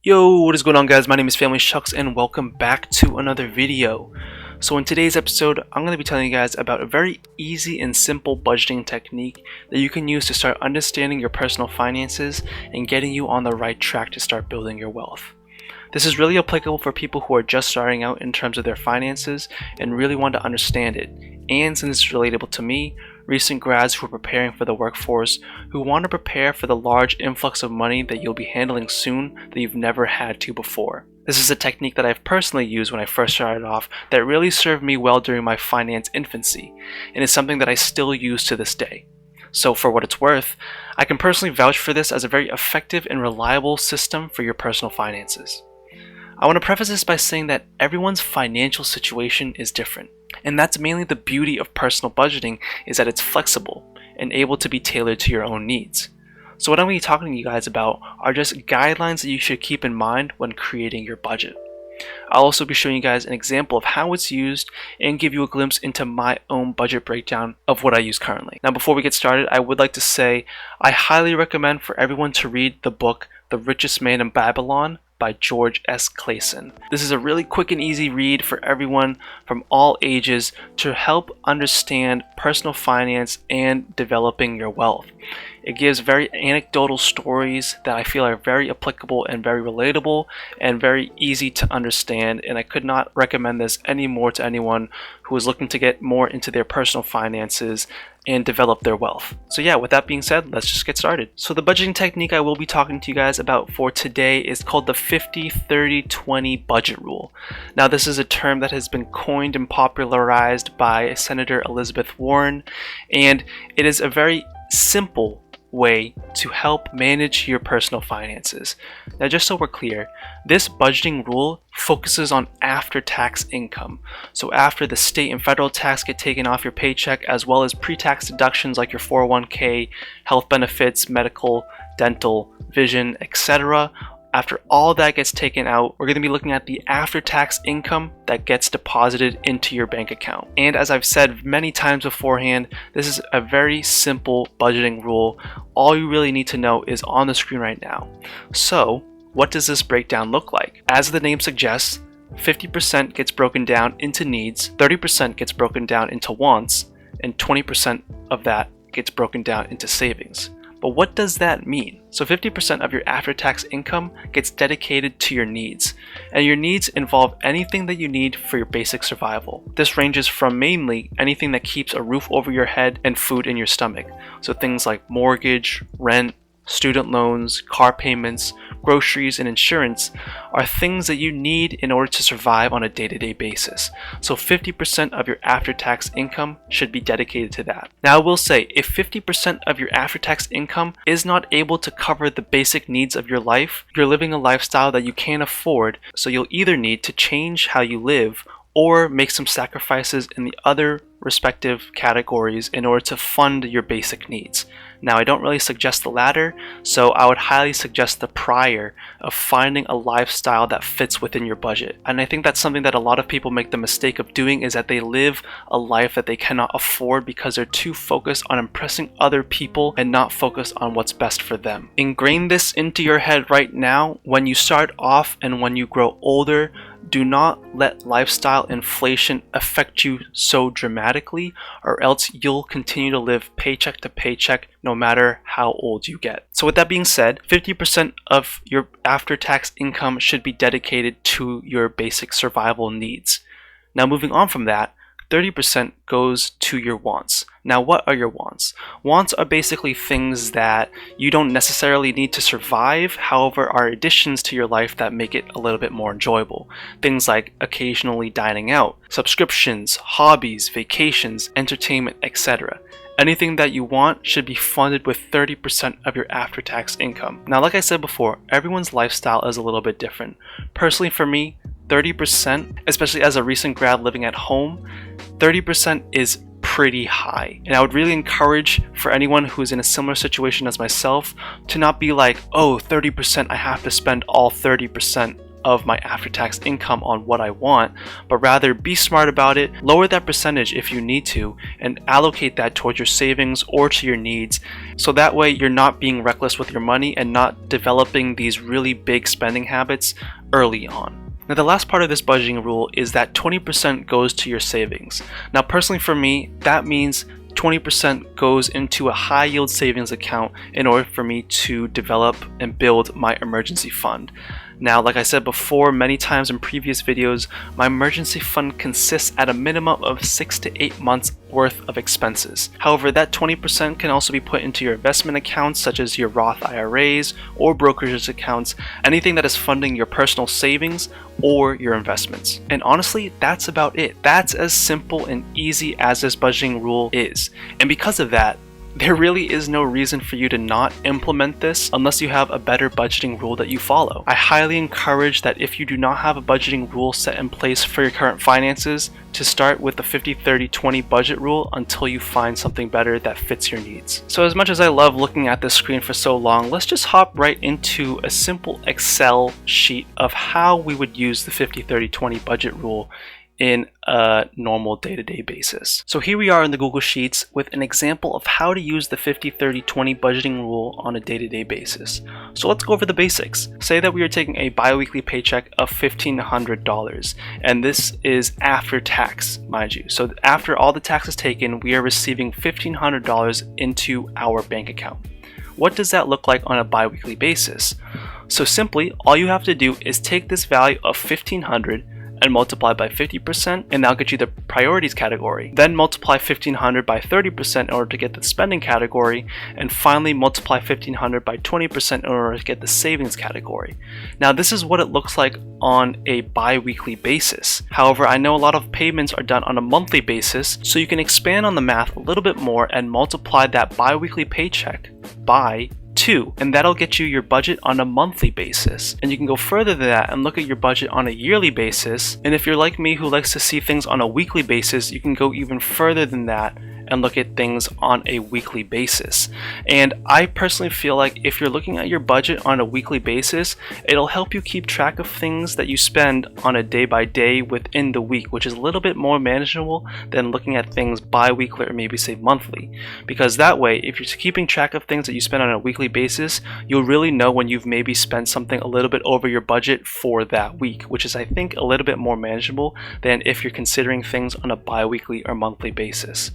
Yo, what is going on, guys? My name is Family Shucks and welcome back to another video. So in today's episode, I'm going to be telling you guys about a very easy and simple budgeting technique that you can use to start understanding your personal finances and getting you on the right track to start building your wealth. This is really applicable for people who are just starting out in terms of their finances and really want to understand it. And since it's relatable to me, recent grads who are preparing for the workforce, who want to prepare for the large influx of money that you'll be handling soon that you've never had to before. This is a technique that I've personally used when I first started off that really served me well during my finance infancy, and is something that I still use to this day. So for what it's worth, I can personally vouch for this as a very effective and reliable system for your personal finances. I want to preface this by saying that everyone's financial situation is different. And that's mainly the beauty of personal budgeting, is that it's flexible and able to be tailored to your own needs. So what I'm going to be talking to you guys about are just guidelines that you should keep in mind when creating your budget. I'll also be showing you guys an example of how it's used and give you a glimpse into my own budget breakdown of what I use currently. Now before we get started, I would like to say I highly recommend for everyone to read the book The Richest Man in Babylon by George S. Clason. This is a really quick and easy read for everyone from all ages to help understand personal finance and developing your wealth. It gives very anecdotal stories that I feel are very applicable and very relatable and very easy to understand, and I could not recommend this any more to anyone who is looking to get more into their personal finances and develop their wealth. So yeah, with that being said, let's just get started. So the budgeting technique I will be talking to you guys about for today is called the 50-30-20 budget rule. Now this is a term that has been coined and popularized by Senator Elizabeth Warren, and it is a very simple way to help manage your personal finances. Now just so we're clear, this budgeting rule focuses on after-tax income. So after the state and federal tax get taken off your paycheck, as well as pre-tax deductions like your 401k, health benefits, medical, dental, vision, etc. After all that gets taken out, we're going to be looking at the after-tax income that gets deposited into your bank account. And as I've said many times beforehand, this is a very simple budgeting rule. All you really need to know is on the screen right now. So, what does this breakdown look like? As the name suggests, 50% gets broken down into needs, 30% gets broken down into wants, and 20% of that gets broken down into savings. But what does that mean? So 50% of your after-tax income gets dedicated to your needs. And your needs involve anything that you need for your basic survival. This ranges from mainly anything that keeps a roof over your head and food in your stomach. So things like mortgage, rent, student loans, car payments, groceries, and insurance are things that you need in order to survive on a day-to-day basis. So 50% of your after-tax income should be dedicated to that. Now I will say, if 50% of your after-tax income is not able to cover the basic needs of your life, you're living a lifestyle that you can't afford, so you'll either need to change how you live or make some sacrifices in the other respective categories in order to fund your basic needs. Now I don't really suggest the latter, so I would highly suggest the prior of finding a lifestyle that fits within your budget. And I think that's something that a lot of people make the mistake of doing, is that they live a life that they cannot afford because they're too focused on impressing other people and not focused on what's best for them. Ingrain this into your head right now. When you start off and when you grow older, do not let lifestyle inflation affect you so dramatically, or else you'll continue to live paycheck to paycheck no matter how old you get. So with that being said, 50% of your after-tax income should be dedicated to your basic survival needs. Now moving on from that, 30% goes to your wants. Now what are your wants? Wants are basically things that you don't necessarily need to survive, however are additions to your life that make it a little bit more enjoyable. Things like occasionally dining out, subscriptions, hobbies, vacations, entertainment, etc. Anything that you want should be funded with 30% of your after-tax income. Now like I said before, everyone's lifestyle is a little bit different. Personally for me, 30%, especially as a recent grad living at home, 30% is pretty high. And I would really encourage for anyone who's in a similar situation as myself to not be like, oh, 30%, I have to spend all 30% of my after-tax income on what I want, but rather be smart about it, lower that percentage if you need to, and allocate that towards your savings or to your needs, so that way you're not being reckless with your money and not developing these really big spending habits early on. Now, the last part of this budgeting rule is that 20% goes to your savings. Now, personally for me, that means 20% goes into a high yield savings account in order for me to develop and build my emergency fund. Now, like I said before many times in previous videos, my emergency fund consists at a minimum of 6 to 8 months worth of expenses. However, that 20% can also be put into your investment accounts such as your Roth IRAs or brokerage accounts, anything that is funding your personal savings or your investments. And honestly, that's about it. That's as simple and easy as this budgeting rule is. And because of that, there really is no reason for you to not implement this unless you have a better budgeting rule that you follow. I highly encourage that if you do not have a budgeting rule set in place for your current finances, to start with the 50-30-20 budget rule until you find something better that fits your needs. So as much as I love looking at this screen for so long, let's just hop right into a simple Excel sheet of how we would use the 50-30-20 budget rule in a normal day-to-day basis. So here we are in the Google Sheets with an example of how to use the 50-30-20 budgeting rule on a day-to-day basis. So let's go over the basics. Say that we are taking a bi-weekly paycheck of $1,500, and this is after tax, mind you. So after all the taxes taken, we are receiving $1,500 into our bank account. What does that look like on a bi-weekly basis? So simply, all you have to do is take this value of $1,500 and multiply by 50%, and that'll get you the priorities category. Then multiply 1,500 by 30% in order to get the spending category, and finally multiply 1,500 by 20% in order to get the savings category. Now, this is what it looks like on a bi-weekly basis. However, I know a lot of payments are done on a monthly basis, so you can expand on the math a little bit more and multiply that bi-weekly paycheck by 2, and that'll get you your budget on a monthly basis. And you can go further than that and look at your budget on a yearly basis, and if you're like me who likes to see things on a weekly basis, you can go even further than that and look at things on a weekly basis. And I personally feel like if you're looking at your budget on a weekly basis, it'll help you keep track of things that you spend on a day by day within the week, which is a little bit more manageable than looking at things bi-weekly or maybe say monthly. Because that way, if you're keeping track of things that you spend on a weekly basis, you'll really know when you've maybe spent something a little bit over your budget for that week, which is I think a little bit more manageable than if you're considering things on a bi-weekly or monthly basis.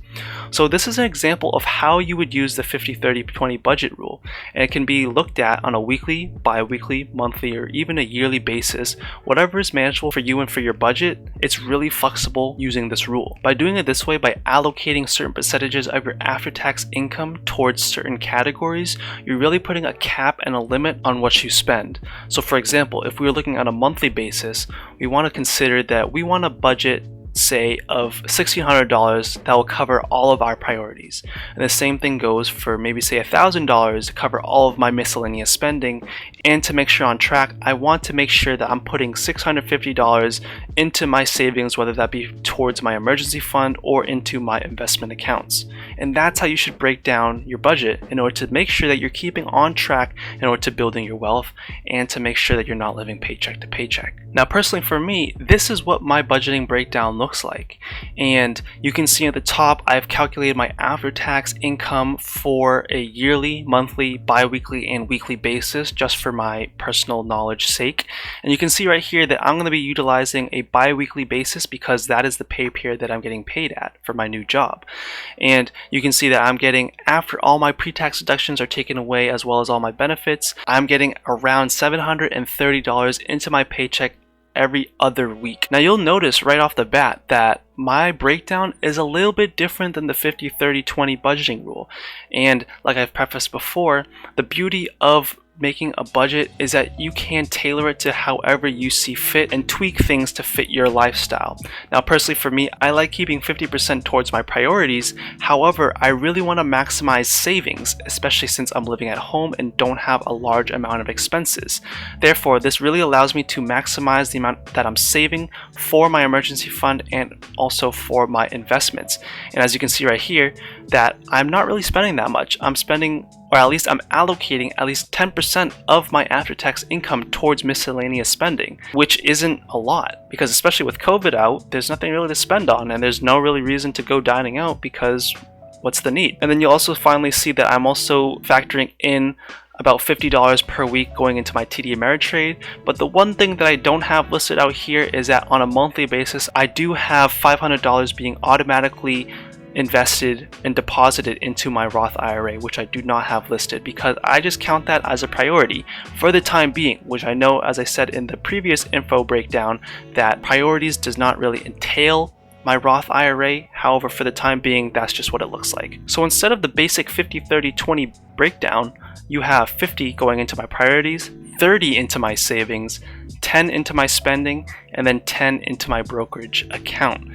So this is an example of how you would use the 50-30-20 budget rule, and it can be looked at on a weekly, bi-weekly, monthly, or even a yearly basis. Whatever is manageable for you and for your budget, it's really flexible using this rule. By doing it this way, by allocating certain percentages of your after-tax income towards certain categories, you're really putting a cap and a limit on what you spend. So for example, if we were looking at a monthly basis, we want to consider that we want to budget say of $1,600 that will cover all of our priorities, and the same thing goes for maybe say $1,000 to cover all of my miscellaneous spending. And to make sure on track, I want to make sure that I'm putting $650 into my savings, whether that be towards my emergency fund or into my investment accounts. And that's how you should break down your budget in order to make sure that you're keeping on track in order to building your wealth and to make sure that you're not living paycheck to paycheck. Now personally for me, this is what my budgeting breakdown looks like, and you can see at the top I've calculated my after-tax income for a yearly, monthly, bi-weekly, and weekly basis just for my personal knowledge sake. And you can see right here that I'm going to be utilizing a bi-weekly basis because that is the pay period that I'm getting paid at for my new job. And you can see that I'm getting, after all my pre-tax deductions are taken away as well as all my benefits, I'm getting around $730 into my paycheck every other week. Now you'll notice right off the bat that my breakdown is a little bit different than the 50-30-20 budgeting rule. And like I've prefaced before, the beauty of making a budget is that you can tailor it to however you see fit and tweak things to fit your lifestyle. Now personally for me, I like keeping 50% towards my priorities. However, I really want to maximize savings, especially since I'm living at home and don't have a large amount of expenses. Therefore, this really allows me to maximize the amount that I'm saving for my emergency fund and also for my investments. And as you can see right here, that I'm not really spending that much. I'm spending or at least I'm allocating at least 10% of my after-tax income towards miscellaneous spending, which isn't a lot because especially with COVID out, there's nothing really to spend on and there's no really reason to go dining out because what's the need? And then you'll also finally see that I'm also factoring in about $50 per week going into my TD Ameritrade. But the one thing that I don't have listed out here is that on a monthly basis, I do have $500 being automatically invested and deposited into my Roth IRA, which I do not have listed because I just count that as a priority for the time being, which I know, as I said in the previous info breakdown, that priorities does not really entail my Roth IRA. However, for the time being, that's just what it looks like. So instead of the basic 50-30-20 breakdown, you have 50 going into my priorities, 30 into my savings, 10 into my spending, and then 10 into my brokerage account.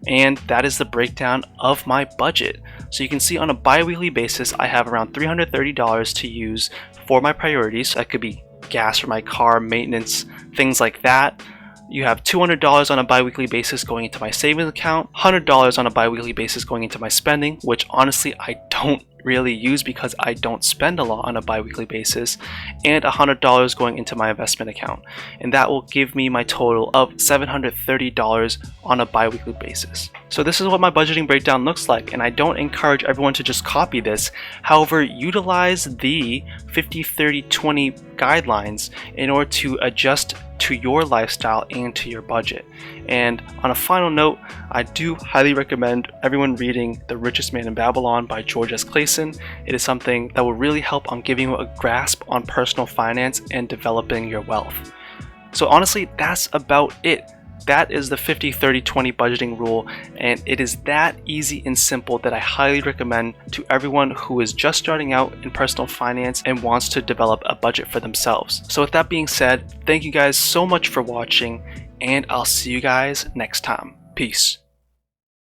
And that is the breakdown of my budget. So you can see on a bi-weekly basis, I have around $330 to use for my priorities. That could be gas for my car, maintenance, things like that. You have $200 on a bi-weekly basis going into my savings account, $100 on a bi-weekly basis going into my spending, which honestly I don't really use because I don't spend a lot on a bi-weekly basis, and $100 going into my investment account. And that will give me my total of $730 on a bi-weekly basis. So this is what my budgeting breakdown looks like, and I don't encourage everyone to just copy this. However, utilize the 50-30-20 guidelines in order to adjust to your lifestyle and to your budget. And on a final note, I do highly recommend everyone reading The Richest Man in Babylon by George S. Clason. It is something that will really help on giving you a grasp on personal finance and developing your wealth. So honestly, that's about it. That is the 50-30-20 budgeting rule, and it is that easy and simple that I highly recommend to everyone who is just starting out in personal finance and wants to develop a budget for themselves. So with that being said, thank you guys so much for watching, and I'll see you guys next time. Peace.